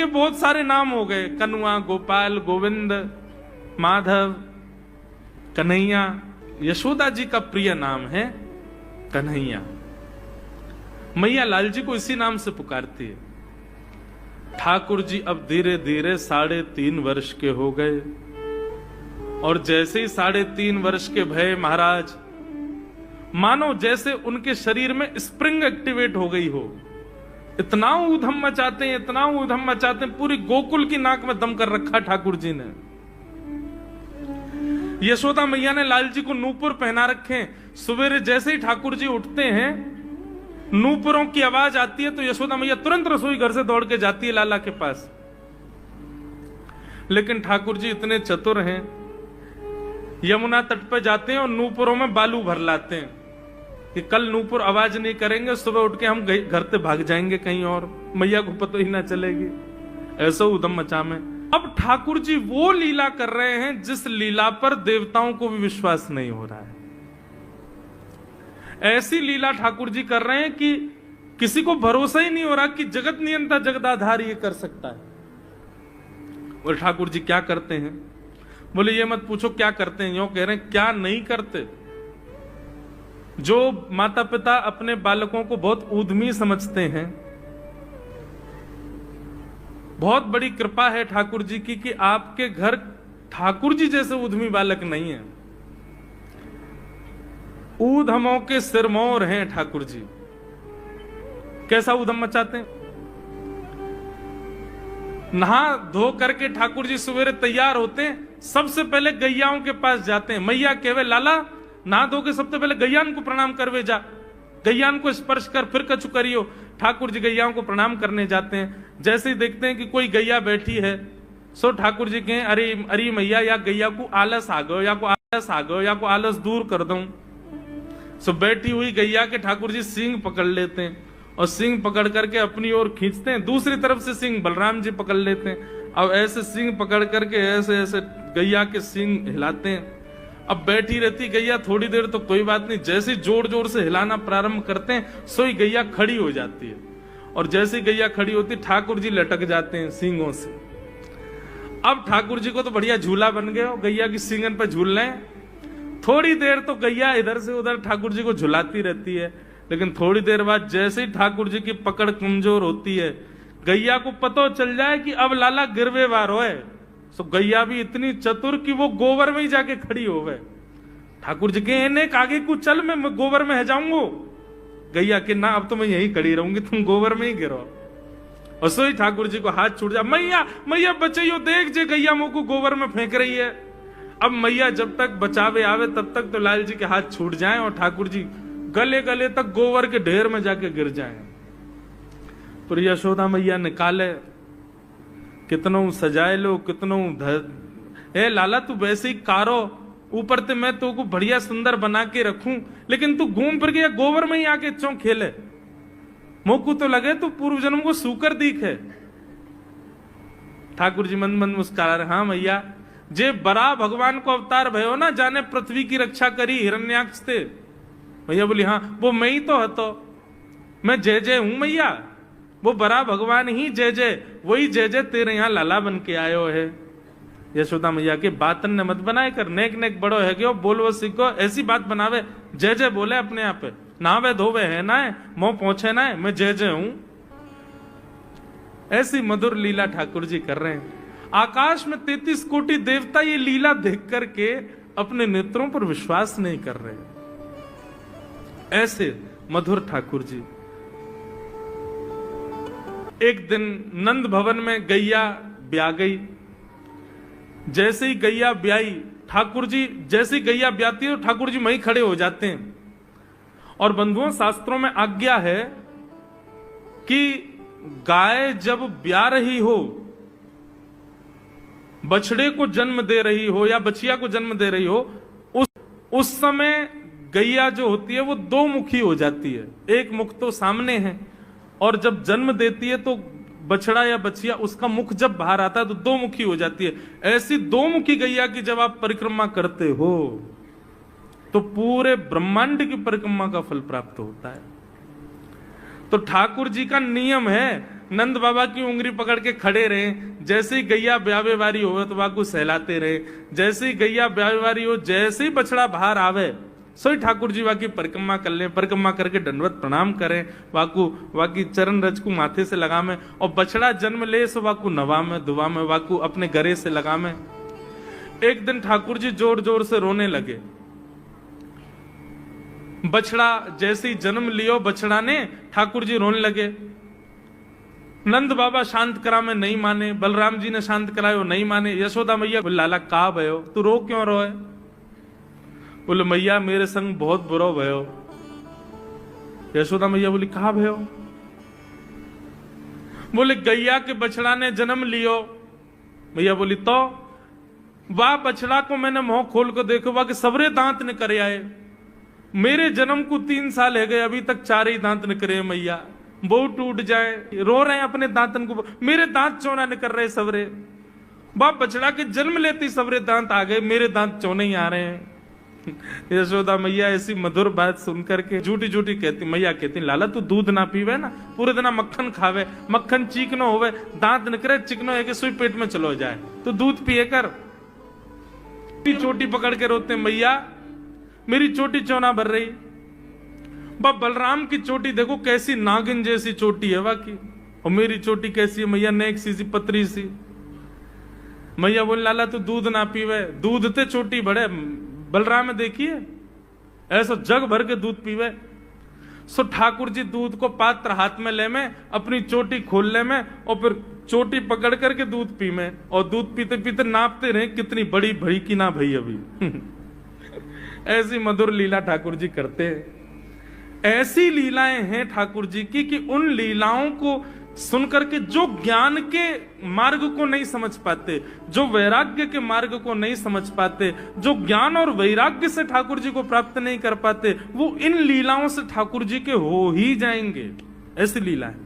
बहुत सारे नाम हो गए, कनुआ, गोपाल, गोविंद, माधव, कन्हैया। यशोदा जी का प्रिय नाम है कन्हैया। मैया लाल जी को इसी नाम से पुकारती है। ठाकुर जी अब धीरे धीरे 3.5 वर्ष के हो गए, और जैसे ही 3.5 वर्ष के भय महाराज, मानो जैसे उनके शरीर में स्प्रिंग एक्टिवेट हो गई हो। इतना ऊधम मचाते हैं, इतना ऊधम मचाते हैं, पूरी गोकुल की नाक में दम कर रखा ठाकुर जी ने। यशोदा मैया ने लाल जी को नूपुर पहना रखे। सवेरे जैसे ही ठाकुर जी उठते हैं, नूपुरों की आवाज आती है तो यशोदा मैया तुरंत रसोई घर से दौड़ के जाती है लाला के पास। लेकिन ठाकुर जी इतने चतुर हैं, यमुना तट पर जाते हैं और नूपुरों में बालू भर लाते हैं कि कल नूपुर आवाज नहीं करेंगे, सुबह उठ के हम घर से भाग जाएंगे कहीं और, मैया को पता ही ना चलेगी। ऐसा उधम मचा में अब ठाकुर जी वो लीला कर रहे हैं जिस लीला पर देवताओं को भी विश्वास नहीं हो रहा है। ऐसी लीला ठाकुर जी कर रहे हैं कि किसी को भरोसा ही नहीं हो रहा कि जगत नियंता जगदाधार ये कर सकता है। और ठाकुर जी क्या करते हैं? बोले ये मत पूछो क्या करते हैं, यो कह रहे हैं क्या नहीं करते। जो माता पिता अपने बालकों को बहुत ऊधमी समझते हैं, बहुत बड़ी कृपा है ठाकुर जी की कि आपके घर ठाकुर जी जैसे ऊधमी बालक नहीं है। ऊधमों के सिरमौर हैं ठाकुर जी। कैसा ऊधम मचाते हैं? नहा धो करके ठाकुर जी सवेरे तैयार होते हैं, सबसे पहले गैयाओं के पास जाते हैं। मैया कहवे लाला नहा धो के सबसे पहले गैयान को प्रणाम करवे जा, गैयान को स्पर्श कर फिर कछु करियो। ठाकुर जी गैयाओं को प्रणाम करने जाते हैं। जैसे ही देखते हैं कि कोई गैया बैठी है, सो ठाकुर जी कहें अरे अरे मैया, या गैया को आलस आ गयो, या को आलस आ गयो, या को आलस दूर कर दूं। सो बैठी हुई गैया के ठाकुर जी सींग पकड़ लेते हैं और सींग पकड़ करके अपनी ओर खींचते हैं। दूसरी तरफ से सींग बलराम जी पकड़ लेते हैं। अब ऐसे सींग पकड़ करके ऐसे ऐसे गैया के सींग हिलाते हैं। अब बैठी रहती गैया थोड़ी देर तो कोई बात नहीं, जैसे जोर जोर से हिलाना प्रारंभ करते हैं सोई गैया खड़ी हो जाती है। और जैसे गैया खड़ी होती ठाकुर जी लटक जाते हैं सींगों से। अब ठाकुर जी को तो बढ़िया झूला बन गया, गैया की सींगन पर झूल रहे हैं। थोड़ी देर तो गैया इधर से उधर ठाकुर जी को झुलाती रहती है, लेकिन थोड़ी देर बाद जैसे ही ठाकुर जी की पकड़ कमजोर होती है, गैया को पता चल जाए कि अब लाला गिरवे वार होए, तो गैया भी इतनी चतुर कि वो गोबर में ही जाके खड़ी हो गए। ठाकुर जी के इन्हें आगे को चल, मैं गोबर में है जाऊंगो। गैया के ना अब तो मैं यही खड़ी रहूंगी, तुम गोबर में ही गिरो। और सोई ठाकुर जी को हाथ छूट जा, मैया मैया बचाइयो, देख जे गैया मुंह को गोबर में फेंक रही है। अब मैया जब तक बचावे आवे तब तक तो लाल जी के हाथ छूट जाएं और ठाकुर जी गले गले तक गोबर के ढेर में जाके गिर जाएं। पर यशोदा मैया निकाले, कितनों सजाए लो, कितनों ए लाला तू वैसे ही कारो, ऊपर ते मैं तो को बढ़िया सुंदर बना के रखूं, लेकिन तू घूम फिर के गोबर में ही आके चौ खेले। मोकू तो लगे तू पूर्व जन्म को सूकर दीख है। ठाकुर जी मंद मंद मुस्कुरा रहे, हाँ मैया जे बरा भगवान को अवतार भयो ना, जाने पृथ्वी की रक्षा करी हिरण्याक्ष थे। भैया बोली हाँ वो मैं ही तो हतो, मैं जय जय हूं मैया, वो बरा भगवान ही जय जय, वही जय जय तेरे यहाँ लाला बन के आयो है। यशोदा मैया के बातन ने मत बनाए कर, नेक नेक बड़ो है क्यों, बोलवो सीखो, ऐसी बात बनावे, जय जय बोले अपने आप पे, नहावे धोवे है ना है, मुंह पहुंचे ना है, मैं जय जय हूं। ऐसी मधुर लीला ठाकुर जी कर रहे हैं। आकाश में 33 कोटि देवता ये लीला देख करके अपने नेत्रों पर विश्वास नहीं कर रहे। ऐसे मधुर ठाकुर जी। एक दिन नंद भवन में गैया ब्याह गई। जैसे ही गैया ब्याई, ठाकुर जी जैसे ही गैया ब्याती है ठाकुर जी वहीं खड़े हो जाते हैं। और बंधुओं शास्त्रों में आज्ञा है कि गाय जब ब्याह रही हो, बछड़े को जन्म दे रही हो या बछिया को जन्म दे रही हो, उस समय गैया जो होती है वो दो मुखी हो जाती है। एक मुख तो सामने है, और जब जन्म देती है तो बछड़ा या बछिया उसका मुख जब बाहर आता है तो दो मुखी हो जाती है। ऐसी दो मुखी गैया की जब आप परिक्रमा करते हो तो पूरे ब्रह्मांड की परिक्रमा का फल प्राप्त होता है। तो ठाकुर जी का नियम है, नंद बाबा की उंगली पकड़ के खड़े रहे। जैसे ही गैया ब्यावे वारी हो तो वाकू सहलाते रहे। जैसे ही गैया ब्यावे वारी हो, जैसे ही बछड़ा बाहर आवे सोई ठाकुर जी वाकी परिक्रमा कर ले। परिक्रमा करके दंडवत प्रणाम करें, वाकू वाकी चरण रज को माथे से लगा में, और बछड़ा जन्म ले सो वाकू नवा में दुआ में वाकू अपने गरे से लगा में। एक दिन ठाकुर जी जोर जोर से रोने लगे। बछड़ा जैसे ही जन्म लियो बछड़ा ने, ठाकुर जी रोने लगे। नंद बाबा शांत करा में नहीं माने, बलराम जी ने शांत करायो नहीं माने। यशोदा मैया बोले लाला का भयो, तू रो क्यों रोए? बोले मैया मेरे संग बहुत बुरा भयो। यशोदा मैया बोली कहा भयो? बोले गैया के बछड़ा ने जन्म लियो। मैया बोली तो वाह बछड़ा को मैंने मुंह खोल कर देखो, वाह के सबरे दांत ने करे आए। मेरे जन्म को 3 साल है गए, अभी तक 4 ही दांत निकरे मैया। वो टूट जाए, रो रहे हैं अपने दांतन को, मेरे दांत चौना निकल रहे सबरे। बाप बछड़ा के जन्म लेते सबरे दांत आ गए, मेरे दांत चौने ही आ रहे हैं। यशोदा मैया ऐसी मधुर बात सुनकर के झूठी झूठी कहती, मैया कहती लाला तू दूध ना पीवे ना, पूरे दिन मक्खन खावे, मक्खन चिकनो होवे, दांत निकरे चिकनो है कि सुई पेट में चलो जाए, तो दूध पिए कर। चोटी पकड़ के रोते मैया मेरी चोटी चौना भर रही। बाप बलराम की चोटी देखो कैसी नागिन जैसी चोटी है वाकी, और मेरी चोटी कैसी है मैया, नेक सी पतरी सी। मैया बोल लाला तू दूध ना पीवे, दूध ते चोटी बड़े। बलराम में देखिए ऐसा जग भर के दूध पीवे। सो ठाकुर जी दूध को पात्र हाथ में ले में, अपनी चोटी खोल ले में, और फिर चोटी पकड़ करके दूध पी में, और दूध पीते पीते नापते रहे कितनी बड़ी भई की ना भई अभी। ऐसी मधुर लीला ठाकुर जी करते हैं। ऐसी लीलाएं हैं ठाकुर जी की कि उन लीलाओं को सुनकर के जो ज्ञान के मार्ग को नहीं समझ पाते, जो वैराग्य के मार्ग को नहीं समझ पाते, जो ज्ञान और वैराग्य से ठाकुर जी को प्राप्त नहीं कर पाते, वो इन लीलाओं से ठाकुर जी के हो ही जाएंगे। ऐसी लीला है।